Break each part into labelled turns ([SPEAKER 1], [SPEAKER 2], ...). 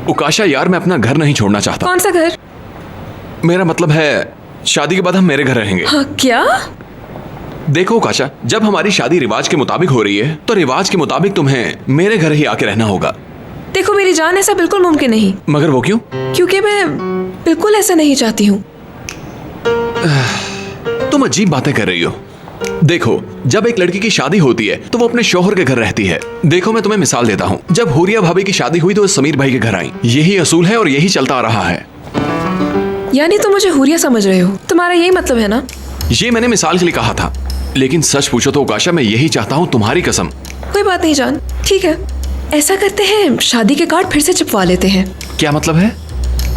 [SPEAKER 1] उकाशा यार, मैं अपना घर नहीं छोड़ना चाहता।
[SPEAKER 2] कौन सा घर?
[SPEAKER 1] मेरा मतलब है शादी के बाद हम मेरे घर रहेंगे।
[SPEAKER 2] हाँ, क्या?
[SPEAKER 1] देखो उकाशा, जब हमारी शादी रिवाज के मुताबिक हो रही है तो रिवाज के मुताबिक तुम्हें मेरे घर ही आके रहना होगा।
[SPEAKER 2] देखो मेरी जान, ऐसा बिल्कुल मुमकिन नहीं।
[SPEAKER 1] मगर वो क्यों?
[SPEAKER 2] क्योंकि मैं बिल्कुल ऐसा नहीं चाहती हूँ।
[SPEAKER 1] तुम अजीब बातें कर रही हो। देखो, जब एक लड़की की शादी होती है तो वो अपने शौहर के घर रहती है। देखो मैं तुम्हें मिसाल देता हूँ, जब हुरिया भाभी की शादी हुई तो वो समीर भाई के घर आई। यही असूल है और यही चलता आ रहा है।
[SPEAKER 2] यानी तुम मुझे हुरिया समझ रहे हो? तुम्हारा यही मतलब है ना?
[SPEAKER 1] ये मैंने मिसाल के लिए कहा था, लेकिन सच पूछो तो उकाशा मैं यही चाहता हूँ, तुम्हारी कसम।
[SPEAKER 2] कोई बात नहीं जान, ठीक है, ऐसा करते हैं, शादी के कार्ड फिर से चिपवा लेते हैं।
[SPEAKER 1] क्या मतलब है?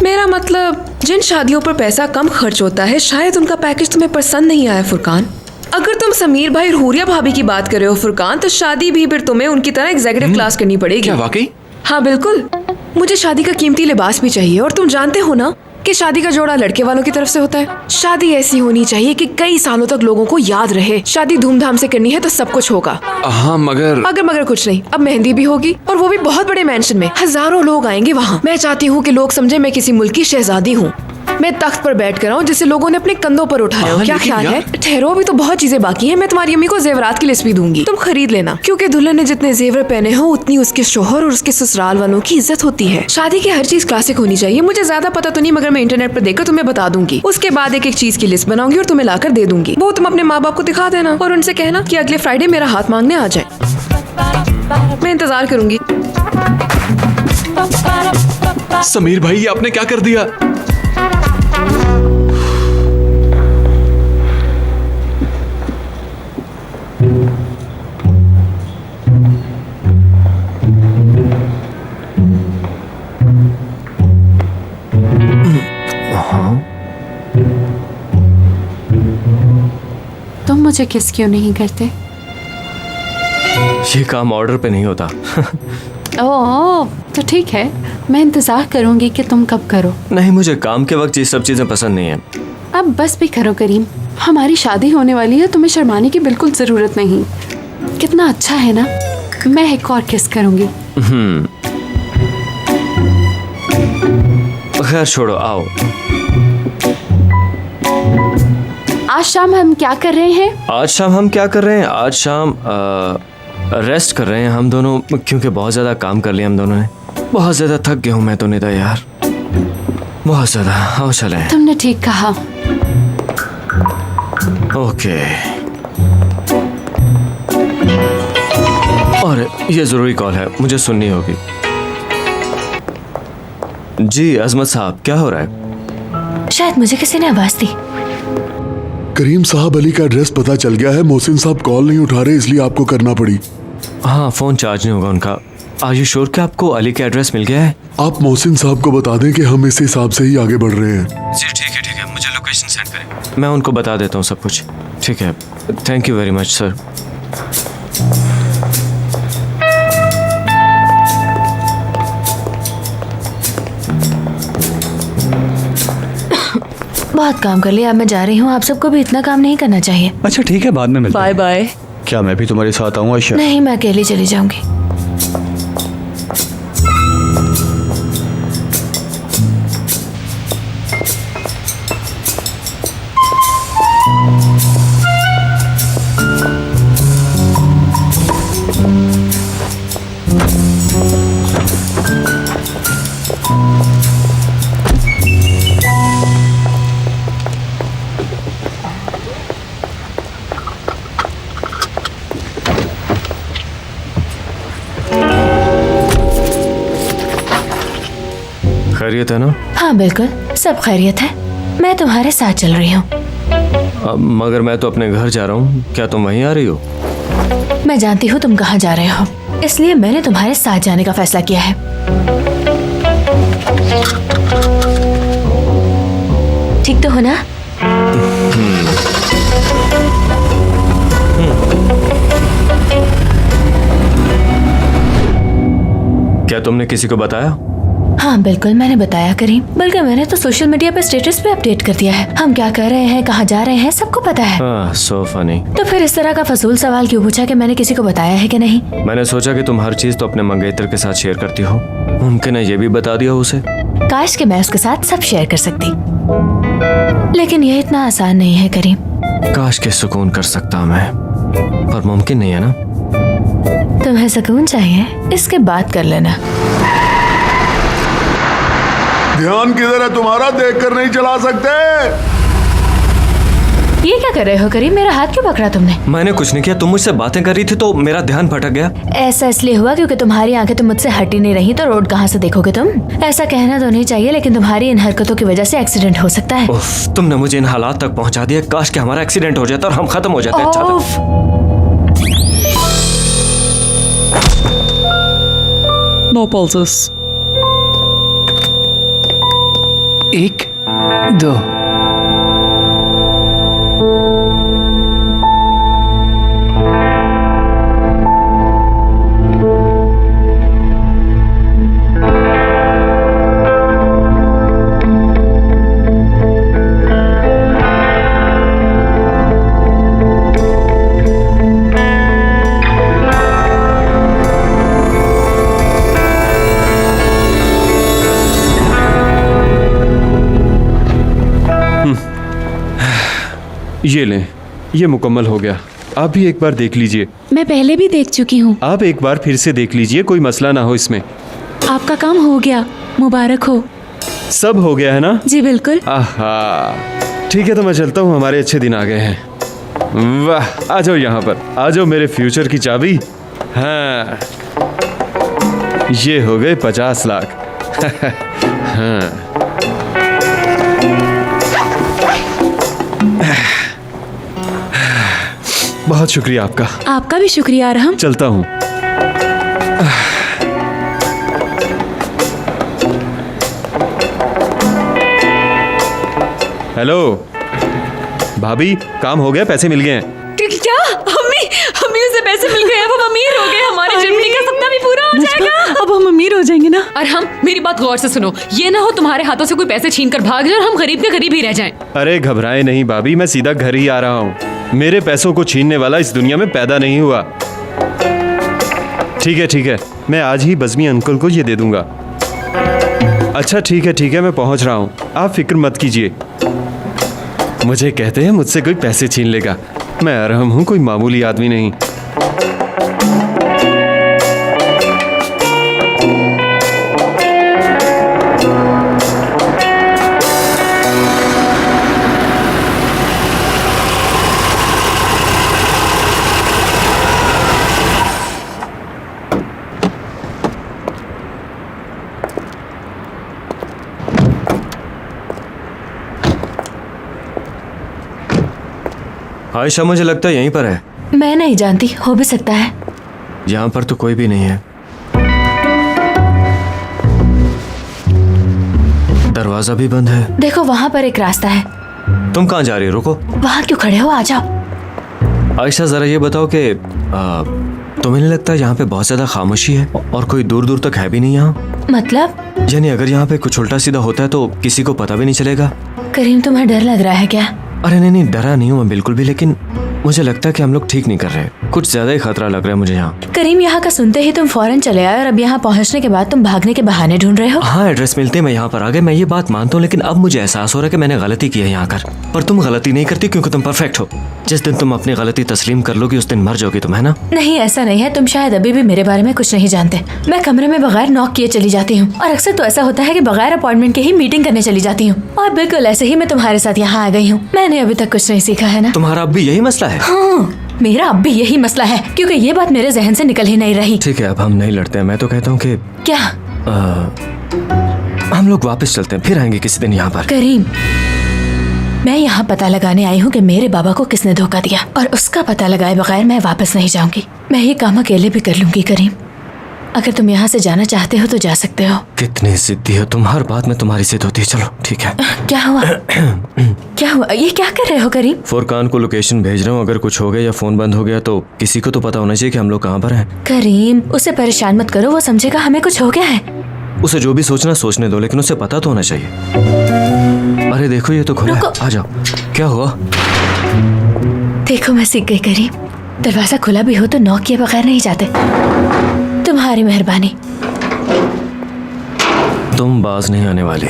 [SPEAKER 2] मेरा मतलब, जिन शादियों पर पैसा कम खर्च होता है, शायद उनका पैकेज तुम्हें पसंद नहीं आया फुरकान। अगर तुम समीर भाई और हुरिया भाभी की बात कर रहे हो फुरकान, तो शादी भी फिर तुम्हें उनकी तरह एग्जीक्यूटिव क्लास करनी पड़ेगी।
[SPEAKER 1] क्या वाकई?
[SPEAKER 2] हाँ बिल्कुल। मुझे शादी का कीमती लिबास भी चाहिए, और तुम जानते हो ना कि शादी का जोड़ा लड़के वालों की तरफ से होता है। शादी ऐसी होनी चाहिए कि कई सालों तक लोगों को याद रहे। शादी धूमधाम से करनी है तो सब कुछ होगा।
[SPEAKER 1] हाँ मगर
[SPEAKER 2] मगर कुछ नहीं, अब मेहंदी भी होगी, और वो भी बहुत बड़े मेंशन में। हजारों लोग आएंगे वहाँ। मैं चाहती हूँ कि लोग समझे मैं किसी मुल्क की शहजादी हूँ। मैं तख्त पर बैठ कर आऊँ जिसे लोगों ने अपने कंधों पर उठाया हो। क्या ख्याल है? ठहरो, अभी तो बहुत चीजें बाकी हैं। मैं तुम्हारी अम्मी को जेवरात की लिस्ट भी दूंगी, तुम खरीद लेना, क्योंकि दुल्हन ने जितने जेवर पहने हो उतनी उसके शोहर और उसके ससुराल वालों की इज्जत होती है। शादी की हर चीज क्लासिक होनी चाहिए। मुझे ज्यादा पता तो नहीं, मगर मैं इंटरनेट पर देखकर तुम्हें बता दूंगी। उसके बाद एक एक चीज की लिस्ट बनाऊंगी और तुम्हें लाकर दे दूंगी। वो तुम अपने माँ बाप को दिखा देना और उनसे कहना कि अगले फ्राइडे मेरा हाथ मांगने आ जाए। मैं इंतजार करूंगी।
[SPEAKER 1] समीर भाई, ये आपने क्या कर दिया?
[SPEAKER 3] तुम मुझे किस क्यों नहीं करते?
[SPEAKER 4] ये काम ऑर्डर पे नहीं होता।
[SPEAKER 3] ओह, तो ठीक है, मैं इंतजार करूंगी कि तुम कब करो।
[SPEAKER 4] नहीं, मुझे काम के वक्त ये सब चीजें पसंद नहीं है।
[SPEAKER 3] अब बस भी करो करीम, हमारी शादी होने वाली है, तुम्हें शर्माने की बिल्कुल जरूरत नहीं। कितना अच्छा है ना? मैं एक और किस करूंगी।
[SPEAKER 4] खैर छोड़ो, आओ।
[SPEAKER 3] आज शाम हम क्या कर रहे हैं?
[SPEAKER 4] आज शाम हम क्या कर रहे हैं? आज शाम रेस्ट कर रहे हैं हम दोनों, क्योंकि बहुत ज्यादा काम कर लिया हम दोनों ने। बहुत ज्यादा थक गया हूँ मैं तो निदा यार, बहुत ज्यादा। आओ चले।
[SPEAKER 3] तुमने ठीक कहा।
[SPEAKER 4] ओके। और ये जरूरी कॉल है, मुझे सुननी होगी। जी अजमत साहब, क्या हो रहा है?
[SPEAKER 5] शायद मुझे किसी ने आवाज दी।
[SPEAKER 6] करीम साहब, अली का एड्रेस पता चल गया है। मोहसिन साहब कॉल नहीं उठा रहे, इसलिए आपको करना पड़ी।
[SPEAKER 4] हाँ, फोन चार्ज नहीं होगा उनका। आर यू श्योर कि आपको अली का एड्रेस मिल गया है?
[SPEAKER 6] आप मोहसिन साहब को बता दें कि हम इस हिसाब से ही आगे बढ़ रहे हैं।
[SPEAKER 4] जी ठीक है, मुझे लोकेशन सेंड करें, मैं उनको बता देता हूँ सब कुछ। ठीक है, thank you very much sir.
[SPEAKER 5] बहुत काम कर लिया, अब मैं जा रही हूँ। आप सबको भी इतना काम नहीं करना चाहिए।
[SPEAKER 7] अच्छा ठीक है, बाद में मिलते हैं।
[SPEAKER 2] Bye bye.
[SPEAKER 7] क्या मैं भी तुम्हारे साथ आऊँ आयशा?
[SPEAKER 5] नहीं, मैं अकेली चली जाऊंगी।
[SPEAKER 4] खैरियत है ना?
[SPEAKER 5] हाँ बिल्कुल, सब खैरियत है। मैं तुम्हारे साथ चल रही हूँ।
[SPEAKER 4] मगर मैं तो अपने घर जा रहा हूँ, क्या तुम वहीं आ रही हो?
[SPEAKER 5] मैं जानती हूँ तुम कहाँ जा रहे हो, इसलिए मैंने तुम्हारे साथ जाने का फैसला किया है। ठीक तो हो ना?
[SPEAKER 4] क्या तुमने किसी को बताया?
[SPEAKER 5] हाँ बिल्कुल, मैंने बताया करीम। बल्कि मैंने तो सोशल मीडिया पे स्टेटस पे अपडेट कर दिया है। हम क्या कर रहे हैं, कहाँ जा रहे हैं, सबको पता है।
[SPEAKER 4] So funny.
[SPEAKER 5] तो फिर इस तरह का फजूल सवाल क्यों पूछा कि मैंने किसी को बताया है कि नहीं?
[SPEAKER 4] मैंने सोचा कि तुम हर चीज तो अपने मंगेतर के साथ शेयर करती हो, मुमकिन है ये भी बता दिया उसे।
[SPEAKER 5] काश कि मैं उसके साथ सब शेयर कर सकती, लेकिन ये इतना आसान नहीं है करीम।
[SPEAKER 4] काश के सुकून कर सकता मैं, पर मुमकिन नहीं है ना।
[SPEAKER 5] तुम्हें सुकून चाहिए, इसके बाद कर लेना।
[SPEAKER 6] ध्यान किधर है तुम्हारा, देख कर नहीं चला सकते।
[SPEAKER 5] ये क्या कर रहे हो करीम? मेरा हाथ क्यों पकड़ा तुमने?
[SPEAKER 4] मैंने कुछ नहीं किया, तुम मुझसे बातें कर रही थी तो मेरा ध्यान भटक गया।
[SPEAKER 5] ऐसा इसलिए हुआ क्योंकि तुम्हारी आंखें तो मुझसे हटी नहीं रही, तो रोड कहाँ से देखोगे तुम? ऐसा कहना तो नहीं चाहिए, लेकिन तुम्हारी इन हरकतों की वजह से एक्सीडेंट हो सकता है।
[SPEAKER 4] उफ, तुमने मुझे इन हालात तक पहुंचा दिया। काश कि हमारा एक्सीडेंट हो जाता और हम खत्म हो जाते। अच्छा था।
[SPEAKER 5] उफ,
[SPEAKER 8] No pulses.
[SPEAKER 9] 1, 2।
[SPEAKER 10] ये लें, ये मुकम्मल हो गया। आप भी एक बार देख लीजिए।
[SPEAKER 3] मैं पहले भी देख चुकी हूँ।
[SPEAKER 10] आप एक बार फिर से देख लीजिए, कोई मसला ना हो इसमें।
[SPEAKER 3] आपका काम हो गया, मुबारक हो।
[SPEAKER 10] सब हो गया है ना?
[SPEAKER 3] जी बिल्कुल।
[SPEAKER 10] आहा, ठीक है तो मैं चलता हूँ, हमारे अच्छे दिन आ गए हैं। वाह, आ जाओ यहाँ पर, आ जाओ मेरे फ्यूचर की चाबी। हाँ, ये हो गए 50 लाख। हाँ, बहुत शुक्रिया आपका।
[SPEAKER 3] आपका भी शुक्रिया अरहम।
[SPEAKER 10] चलता हूँ। हेलो भाभी, काम हो गया, पैसे मिल गए हैं।
[SPEAKER 2] क्या? हमें उसे पैसे मिल गए, अब हम अमीर हो गए, हमारे जिंदगी का सपना भी पूरा हो जाएगा।
[SPEAKER 3] अब हम अमीर हो जाएंगे ना।
[SPEAKER 2] और हम, मेरी बात गौर से सुनो, ये ना हो तुम्हारे हाथों से कोई पैसे छीन कर भाग जाए और हम गरीब के गरीब ही रह जाएं।
[SPEAKER 10] अरे घबराए नहीं भाभी, मैं सीधा घर ही आ रहा हूँ। मेरे पैसों को छीनने वाला इस दुनिया में पैदा नहीं हुआ। ठीक है, मैं आज ही बज़मी अंकल को ये दे दूंगा। अच्छा ठीक है, मैं पहुँच रहा हूँ, आप फिक्र मत कीजिए। मुझे कहते हैं मुझसे कोई पैसे छीन लेगा, मैं अरहम हूँ, कोई मामूली आदमी नहीं।
[SPEAKER 4] आयशा, मुझे लगता है यहीं पर है।
[SPEAKER 5] मैं नहीं जानती, हो भी सकता है।
[SPEAKER 4] यहाँ पर तो कोई भी नहीं है। दरवाजा भी बंद है।
[SPEAKER 5] देखो वहाँ पर एक रास्ता है।
[SPEAKER 4] तुम कहाँ जा रही हो? रुको।
[SPEAKER 5] वहाँ क्यों खड़े हो, आ जाओ।
[SPEAKER 4] आयशा जरा ये बताओ कि तुम्हें नहीं लगता यहाँ पे बहुत ज्यादा खामोशी है और कोई दूर दूर तक है भी नहीं यहाँ?
[SPEAKER 5] मतलब?
[SPEAKER 4] यानी अगर यहाँ पे कुछ उल्टा सीधा होता है तो किसी को पता भी नहीं चलेगा।
[SPEAKER 5] करीम, तुम्हें डर लग रहा है क्या?
[SPEAKER 4] अरे नहीं, डरा नहीं हूँ मैं बिल्कुल भी, लेकिन मुझे लगता है कि हम लोग ठीक नहीं कर रहे। कुछ ज्यादा ही खतरा लग रहा है मुझे यहाँ।
[SPEAKER 5] करीम, यहाँ का सुनते ही तुम फौरन चले आए और अब यहाँ पहुँचने के बाद तुम भागने के बहाने ढूंढ रहे हो।
[SPEAKER 4] हाँ, एड्रेस मिलते मैं यहाँ पर आ गए, मैं ये बात मानता हूँ, लेकिन अब मुझे एहसास हो रहा है कि मैंने गलती की है यहाँ कर। पर तुम गलती नहीं करती क्योंकि तुम परफेक्ट हो। जिस दिन तुम अपनी गलती तस्लीम कर लोगी उस दिन मर जाओगी तुम, है ना?
[SPEAKER 5] नहीं, ऐसा नहीं है। तुम शायद अभी भी मेरे बारे में कुछ नहीं जानते। मैं कमरे में बगैर नॉक किए चली जाती हूँ और अक्सर तो ऐसा होता है कि बगैर अपॉइंटमेंट के ही मीटिंग करने चली जाती हूँ। और बिल्कुल ऐसे ही मैं तुम्हारे साथ यहाँ आ गई हूँ। मैंने अभी तक कुछ नहीं सीखा है ना।
[SPEAKER 4] तुम्हारा अब भी यही मसला है?
[SPEAKER 5] हाँ, मेरा अब भी यही मसला है, क्योंकि ये बात मेरे जहन से निकल ही नहीं रही।
[SPEAKER 4] ठीक है, अब हम नहीं लड़ते हैं। मैं तो कहता हूँ कि
[SPEAKER 5] क्या?
[SPEAKER 4] हम लोग वापस चलते हैं, फिर आएंगे किसी दिन यहाँ पर।
[SPEAKER 5] करीम, मैं यहाँ पता लगाने आई हूँ कि मेरे बाबा को किसने धोखा दिया, और उसका पता लगाए बगैर मैं वापस नहीं जाऊंगी। मैं ये काम अकेले भी कर लूंगी। करीम, अगर तुम यहाँ से जाना चाहते हो तो जा सकते हो।
[SPEAKER 4] कितनी जिद्दी हो तुम, हर बात में तुम्हारी जिद होती है। चलो ठीक है।
[SPEAKER 5] क्या हुआ? क्या हुआ? ये क्या कर रहे हो करीम?
[SPEAKER 4] फुरकान को लोकेशन भेज रहा हूँ, अगर कुछ हो गया या फोन बंद हो गया तो किसी को तो पता होना चाहिए कि हम लोग कहाँ पर हैं।
[SPEAKER 5] करीम, उसे परेशान मत करो, वो समझेगा हमें कुछ हो गया है।
[SPEAKER 4] उसे जो भी सोचना सोचने दो, लेकिन उसे पता तो होना चाहिए। अरे देखो ये तो खुला है, आ जाओ। क्या हुआ?
[SPEAKER 5] देखो मैं सीख गई करीम, दरवाजा खुला भी हो तो नॉक किए बगैर नहीं जाते। तुम्हारी मेहरबानी।
[SPEAKER 4] तुम बाज नहीं आने वाली।